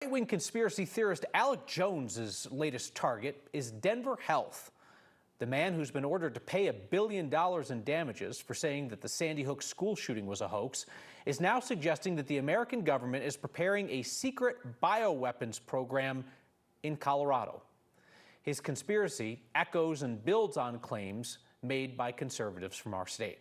Right-wing conspiracy theorist Alex Jones's latest target is Denver Health. The man who's been ordered to pay $1 billion in damages for saying that the Sandy Hook school shooting was a hoax is now suggesting that the American government is preparing a secret bioweapons program in Colorado. His conspiracy echoes and builds on claims made by conservatives from our state.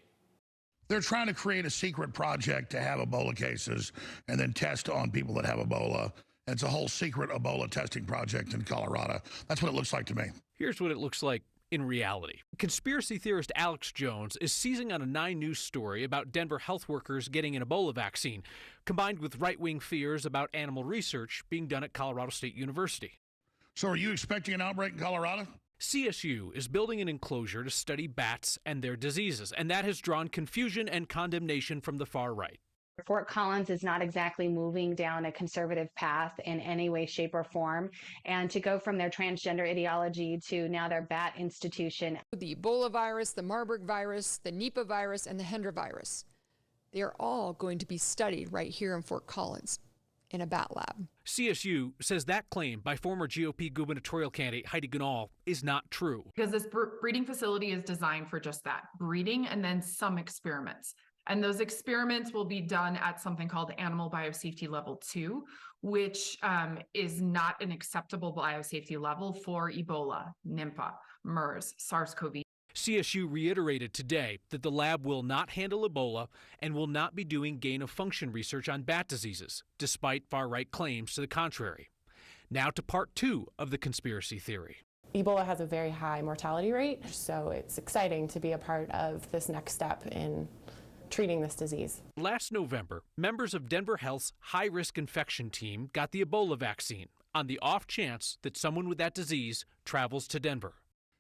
They're trying to create a secret project to have Ebola cases and then test on people that have Ebola. And it's a whole secret Ebola testing project in Colorado. That's what it looks like to me. Here's what it looks like in reality. Conspiracy theorist Alex Jones is seizing on a 9 News story about Denver health workers getting an Ebola vaccine, combined with right-wing fears about animal research being done at Colorado State University. So are you expecting an outbreak in Colorado? CSU is building an enclosure to study bats and their diseases, and that has drawn confusion and condemnation from the far right. Fort Collins is not exactly moving down a conservative path in any way, shape, or form. And to go from their transgender ideology to now their bat institution. The Ebola virus, the Marburg virus, the Nipah virus, and the Hendra virus, they are all going to be studied right here in Fort Collins in a bat lab. CSU says that claim by former GOP gubernatorial candidate Heidi Ganahl is not true. Because this breeding facility is designed for just that, breeding and then some experiments. And those experiments will be done at something called Animal Biosafety Level 2, which is not an acceptable biosafety level for Ebola, Nipah, MERS, SARS-CoV. CSU reiterated today that the lab will not handle Ebola and will not be doing gain-of-function research on bat diseases, despite far-right claims to the contrary. Now to part 2 of the conspiracy theory. Ebola has a very high mortality rate, so it's exciting to be a part of this next step in treating this disease. Last November, members of Denver Health's high-risk infection team got the Ebola vaccine on the off chance that someone with that disease travels to Denver.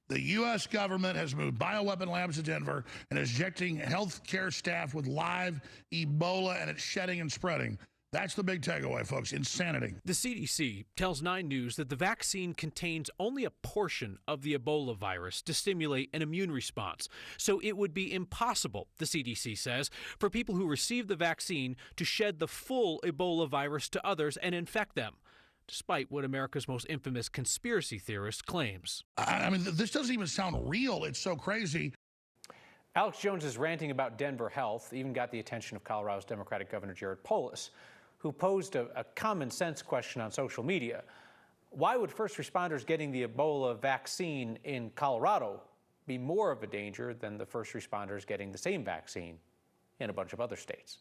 The U.S. government has moved bioweapon labs to Denver and is injecting healthcare staff with live Ebola, and it's shedding and spreading. That's the big takeaway, folks. Insanity. The CDC tells 9 News that the vaccine contains only a portion of the Ebola virus to stimulate an immune response. So it would be impossible, the CDC says, for people who receive the vaccine to shed the full Ebola virus to others and infect them, despite what America's most infamous conspiracy theorist claims. I mean, this doesn't even sound real. It's so crazy. Alex Jones is ranting about Denver Health even got the attention of Colorado's Democratic Governor Jared Polis, who posed a common sense question on social media. Why would first responders getting the Ebola vaccine in Colorado be more of a danger than the first responders getting the same vaccine in a bunch of other states?